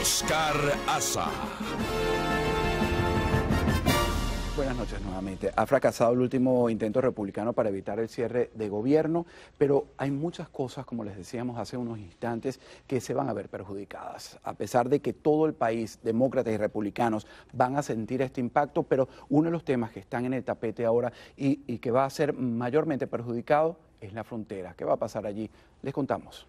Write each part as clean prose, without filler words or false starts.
Oscar Aza. Buenas noches nuevamente. Ha fracasado el último intento republicano para evitar el cierre de gobierno, pero hay muchas cosas, como les decíamos hace unos instantes, que se van a ver perjudicadas. A pesar de que todo el país, demócratas y republicanos, van a sentir este impacto, pero uno de los temas que están en el tapete ahora y que va a ser mayormente perjudicado es la frontera. ¿Qué va a pasar allí? Les contamos.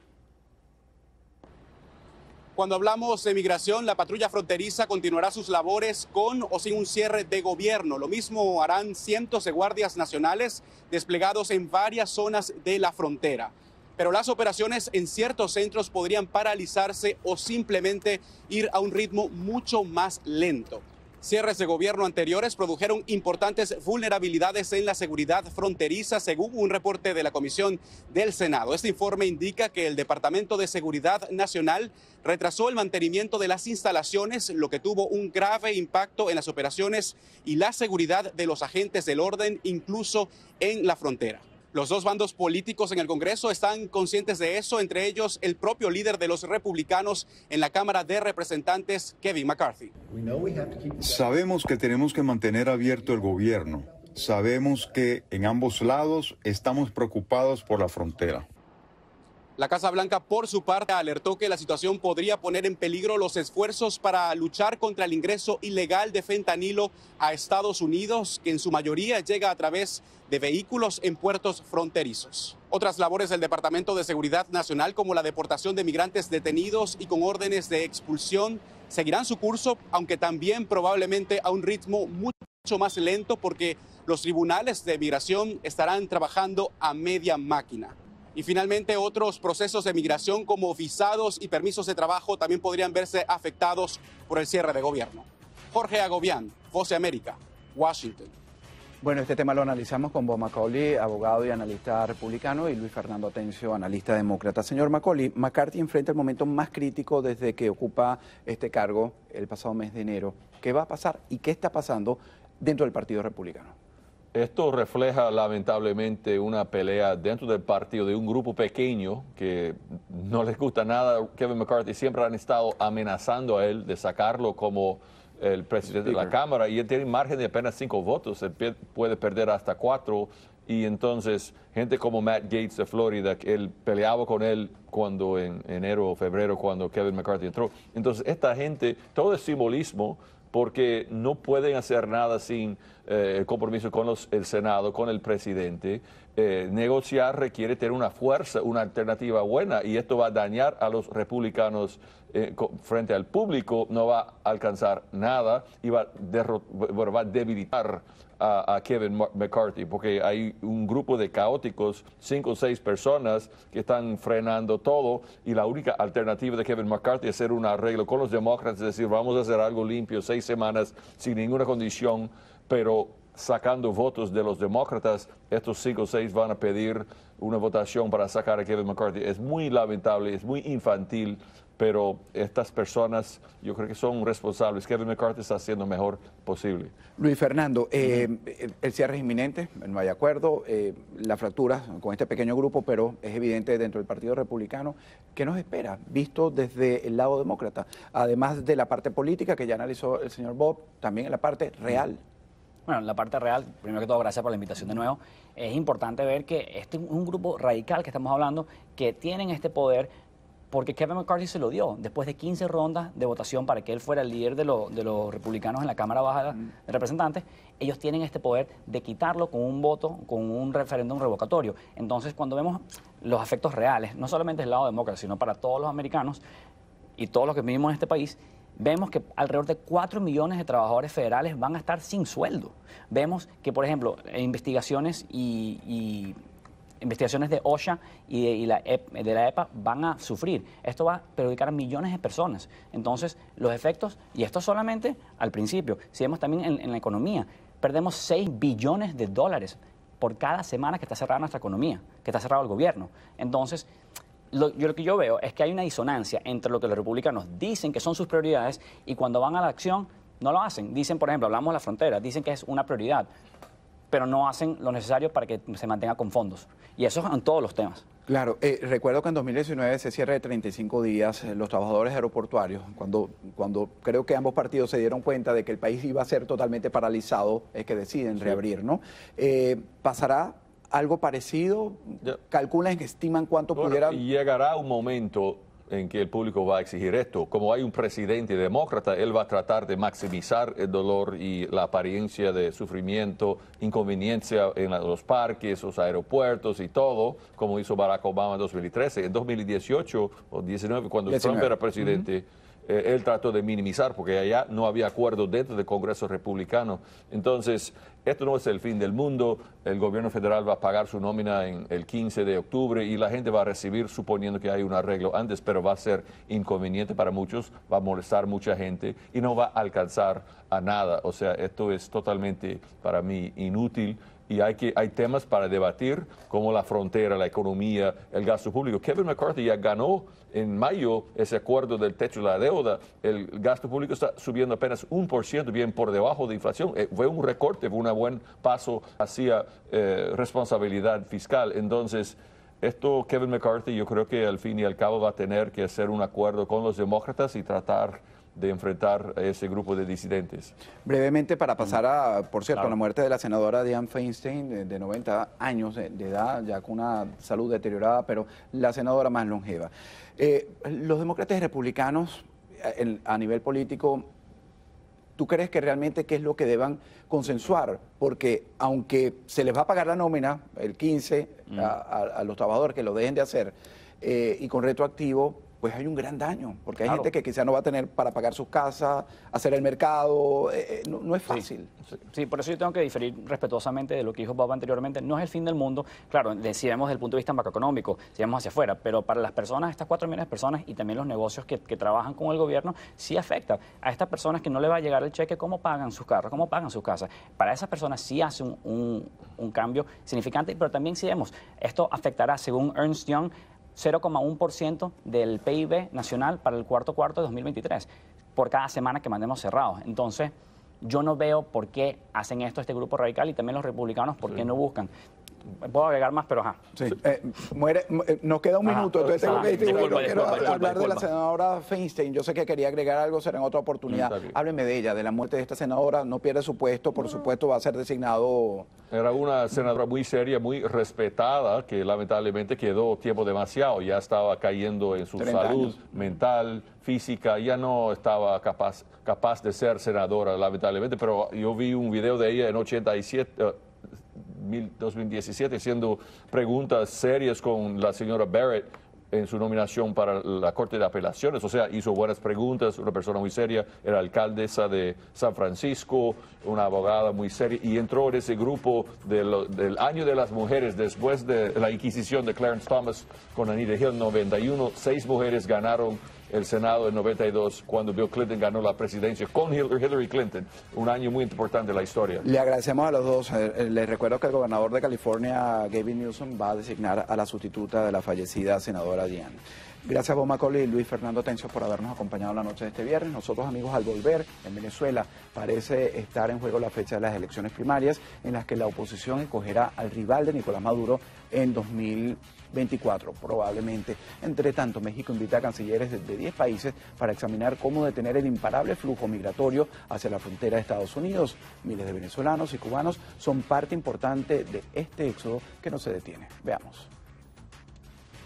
Cuando hablamos de migración, la patrulla fronteriza continuará sus labores con o sin un cierre de gobierno. Lo mismo harán cientos de guardias nacionales desplegados en varias zonas de la frontera. Pero las operaciones en ciertos centros podrían paralizarse o simplemente ir a un ritmo mucho más lento. Cierres de gobierno anteriores produjeron importantes vulnerabilidades en la seguridad fronteriza, según un reporte de la Comisión del Senado. Este informe indica que el Departamento de Seguridad Nacional retrasó el mantenimiento de las instalaciones, lo que tuvo un grave impacto en las operaciones y la seguridad de los agentes del orden, incluso en la frontera. Los dos bandos políticos en el Congreso están conscientes de eso, entre ellos el propio líder de los republicanos en la Cámara de Representantes, Kevin McCarthy. Sabemos que tenemos que mantener abierto el gobierno. Sabemos que en ambos lados estamos preocupados por la frontera. La Casa Blanca, por su parte, alertó que la situación podría poner en peligro los esfuerzos para luchar contra el ingreso ilegal de fentanilo a Estados Unidos, que en su mayoría llega a través de vehículos en puertos fronterizos. Otras labores del Departamento de Seguridad Nacional, como la deportación de migrantes detenidos y con órdenes de expulsión, seguirán su curso, aunque también probablemente a un ritmo mucho más lento, porque los tribunales de migración estarán trabajando a media máquina. Y finalmente, otros procesos de migración como visados y permisos de trabajo también podrían verse afectados por el cierre de gobierno. Jorge Agobián, Voz de América, Washington. Bueno, este tema lo analizamos con Bob Macaulay, abogado y analista republicano, y Luis Fernando Atencio, analista demócrata. Señor Macaulay, McCarthy enfrenta el momento más crítico desde que ocupa este cargo el pasado mes de enero. ¿Qué va a pasar y qué está pasando dentro del Partido Republicano? Esto refleja lamentablemente una pelea dentro del partido de un grupo pequeño que no les gusta nada. Kevin McCarthy siempre han estado amenazando a él de sacarlo como el presidente de la Cámara, y él tiene un margen de apenas 5 votos, él puede perder hasta 4, y entonces gente como Matt Gaetz de Florida, que él peleaba con él cuando en enero o febrero, cuando Kevin McCarthy entró. Entonces esta gente, todo es simbolismo, porque no pueden hacer nada sin el compromiso con el Senado, con el presidente. Negociar requiere tener una fuerza, una alternativa buena, y esto va a dañar a los republicanos frente al público, no va a alcanzar nada y va a debilitar a Kevin McCarthy, porque hay un grupo de caóticos, 5 o 6 personas que están frenando todo, y la única alternativa de Kevin McCarthy es hacer un arreglo con los demócratas, es decir, vamos a hacer algo limpio, 6 semanas sin ninguna condición, pero sacando votos de los demócratas. Estos 5 o 6 van a pedir una votación para sacar a Kevin McCarthy. Es muy lamentable, es muy infantil, pero estas personas yo creo que son responsables. Kevin McCarthy está haciendo lo mejor posible. Luis Fernando, el cierre es inminente, no hay acuerdo, la fractura con este pequeño grupo, pero es evidente dentro del Partido Republicano. ¿Qué nos espera, visto desde el lado demócrata? Además de la parte política que ya analizó el señor Bob, también en la parte real. Bueno, la parte real, primero que todo, gracias por la invitación de nuevo. Es importante ver que este es un grupo radical que estamos hablando, que tienen este poder, porque Kevin McCarthy se lo dio después de 15 rondas de votación para que él fuera el líder de los republicanos en la Cámara Baja de Representantes. Ellos tienen este poder de quitarlo con un voto, con un referéndum revocatorio. Entonces, cuando vemos los efectos reales, no solamente del lado demócrata, sino para todos los americanos y todos los que vivimos en este país, vemos que alrededor de 4 millones de trabajadores federales van a estar sin sueldo. Vemos que, por ejemplo, investigaciones investigaciones de OSHA y de la EPA van a sufrir. Esto va a perjudicar a millones de personas. Entonces, los efectos, y esto solamente al principio, si vemos también en la economía, perdemos 6 billones de dólares por cada semana que está cerrada nuestra economía, que está cerrado el gobierno. Entonces, lo que yo veo es que hay una disonancia entre lo que los republicanos dicen que son sus prioridades y cuando van a la acción no lo hacen. Dicen, por ejemplo, hablamos de la frontera, dicen que es una prioridad, pero no hacen lo necesario para que se mantenga con fondos. Y eso es en todos los temas. Claro, recuerdo que en 2019 ese cierre de 35 días, los trabajadores aeroportuarios, cuando creo que ambos partidos se dieron cuenta de que el país iba a ser totalmente paralizado, es que deciden reabrir, ¿no? ¿Pasará algo parecido? ¿Calculan, estiman cuánto pudiera...? Llegará un momento en que el público va a exigir esto. Como hay un presidente demócrata, él va a tratar de maximizar el dolor y la apariencia de sufrimiento, inconveniencia en los parques, los aeropuertos y todo, como hizo Barack Obama en 2013. En 2018 o 2019, cuando Trump era presidente, él trató de minimizar porque allá no había acuerdo dentro del Congreso republicano. Entonces, esto no es el fin del mundo. El gobierno federal va a pagar su nómina en el 15 de octubre y la gente va a recibir, suponiendo que hay un arreglo antes, pero va a ser inconveniente para muchos, va a molestar mucha gente y no va a alcanzar a nada. O sea, esto es totalmente, para mí, inútil. Y hay temas para debatir, como la frontera, la economía, el gasto público. Kevin McCarthy ya ganó en mayo ese acuerdo del techo de la deuda. El gasto público está subiendo apenas 1%, bien por debajo de inflación. Fue un recorte, fue un buen paso hacia responsabilidad fiscal. Entonces, esto Kevin McCarthy yo creo que al fin y al cabo va a tener que hacer un acuerdo con los demócratas y tratar de enfrentar a ese grupo de disidentes. Brevemente, para pasar a, por cierto, a la muerte de la senadora Dianne Feinstein, de 90 años de edad, ya con una salud deteriorada, pero la senadora más longeva. Los demócratas y republicanos, a nivel político, ¿tú crees que realmente qué es lo que deban consensuar? Porque aunque se les va a pagar la nómina el 15 a los trabajadores que lo dejen de hacer y con retroactivo, pues hay un gran daño, porque hay gente que quizá no va a tener para pagar sus casas, hacer el mercado, no es fácil. Sí, por eso yo tengo que diferir respetuosamente de lo que dijo Bob anteriormente. No es el fin del mundo, claro, si vemos desde el punto de vista macroeconómico, si vemos hacia afuera, pero para las personas, estas 4 millones de personas y también los negocios que trabajan con el gobierno, sí afecta a estas personas que no le va a llegar el cheque, cómo pagan sus carros, cómo pagan sus casas. Para esas personas sí hace un cambio significante, pero también si vemos, esto afectará, según Ernst Young, 0,1% del PIB nacional para el cuarto de 2023, por cada semana que mandemos cerrados. Entonces, yo no veo por qué hacen esto este grupo radical y también los republicanos, por qué no buscan. Puedo agregar más, pero ajá. Sí. Nos queda un minuto, entonces tengo que decir, quiero hablar de la senadora Feinstein. Yo sé que quería agregar algo, será en otra oportunidad. Hábleme de ella, de la muerte de esta senadora. No pierde su puesto, por supuesto va a ser designado. Era una senadora muy seria, muy respetada, que lamentablemente quedó tiempo demasiado. Ya estaba cayendo en su salud mental, física, ya no estaba capaz de ser senadora, lamentablemente. Pero yo vi un video de ella en 2017 haciendo preguntas serias con la señora Barrett en su nominación para la Corte de Apelaciones. O sea, hizo buenas preguntas, una persona muy seria, era alcaldesa de San Francisco, una abogada muy seria, y entró en ese grupo del Año de las Mujeres después de la Inquisición de Clarence Thomas con Anita Hill en 91. 6 mujeres ganaron el Senado en 92, cuando Bill Clinton ganó la presidencia con Hillary Clinton. Un año muy importante en la historia. Le agradecemos a los dos. Les recuerdo que el gobernador de California, Gavin Newsom, va a designar a la sustituta de la fallecida senadora Dianne. Gracias a Bob Macaulay y Luis Fernando Tencio por habernos acompañado la noche de este viernes. Nosotros, amigos, al volver en Venezuela parece estar en juego la fecha de las elecciones primarias en las que la oposición escogerá al rival de Nicolás Maduro en 2024, probablemente. Entre tanto, México invita a cancilleres de 10 países para examinar cómo detener el imparable flujo migratorio hacia la frontera de Estados Unidos. Miles de venezolanos y cubanos son parte importante de este éxodo que no se detiene. Veamos.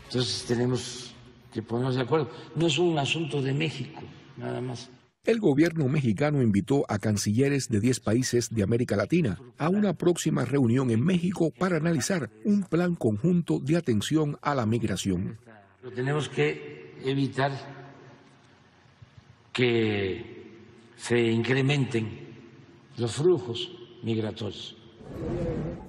Entonces tenemos que ponernos de acuerdo. No es un asunto de México, nada más. El gobierno mexicano invitó a cancilleres de 10 países de América Latina a una próxima reunión en México para analizar un plan conjunto de atención a la migración. Pero tenemos que evitar que se incrementen los flujos migratorios.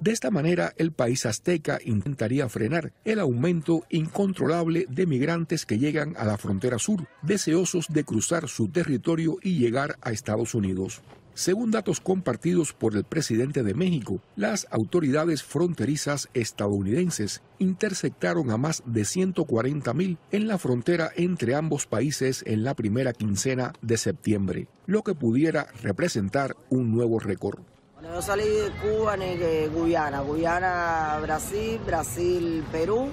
De esta manera, el país azteca intentaría frenar el aumento incontrolable de migrantes que llegan a la frontera sur, deseosos de cruzar su territorio y llegar a Estados Unidos. Según datos compartidos por el presidente de México, las autoridades fronterizas estadounidenses interceptaron a más de 140,000 en la frontera entre ambos países en la primera quincena de septiembre, lo que pudiera representar un nuevo récord. Yo salí de Cuba ni de Guyana, Brasil, Perú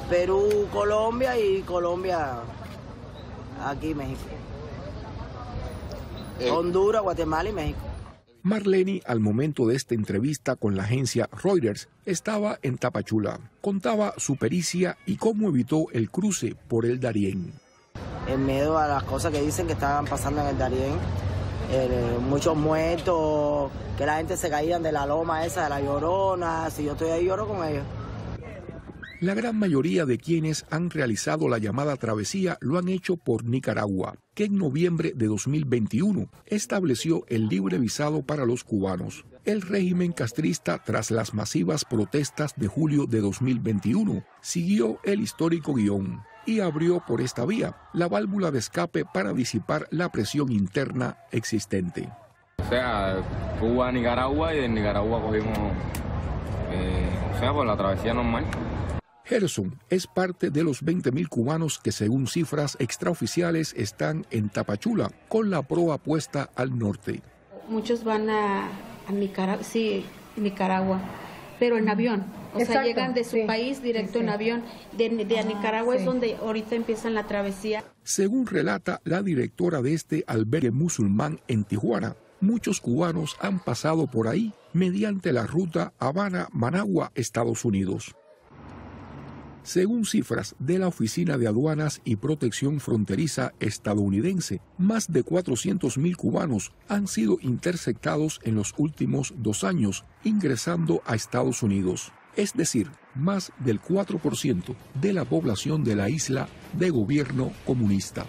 Perú, Colombia y Colombia, aquí México. Honduras, Guatemala y México. Marlene, al momento de esta entrevista con la agencia Reuters, estaba en Tapachula. Contaba su pericia y cómo evitó el cruce por el Darién. En medio a las cosas que dicen que estaban pasando en el Darién, muchos muertos, que la gente se caían de la loma esa de la Llorona. Si yo estoy ahí, lloro con ellos. La gran mayoría de quienes han realizado la llamada travesía lo han hecho por Nicaragua, que en noviembre de 2021 estableció el libre visado para los cubanos. El régimen castrista, tras las masivas protestas de julio de 2021, siguió el histórico guión y abrió por esta vía la válvula de escape para disipar la presión interna existente. O sea, Cuba, Nicaragua, y de Nicaragua cogimos, por la travesía normal. Gerson es parte de los 20.000 cubanos que, según cifras extraoficiales, están en Tapachula, con la proa puesta al norte. Muchos van a Nicaragua, pero en avión. O sea, llegan de su país directo en avión. De Nicaragua es donde ahorita empiezan la travesía. Según relata la directora de este albergue musulmán en Tijuana, muchos cubanos han pasado por ahí mediante la ruta Habana-Managua, Estados Unidos. Según cifras de la Oficina de Aduanas y Protección Fronteriza estadounidense, más de 400.000 cubanos han sido interceptados en los últimos 2 años ingresando a Estados Unidos. Es decir, más del 4% de la población de la isla de gobierno comunista.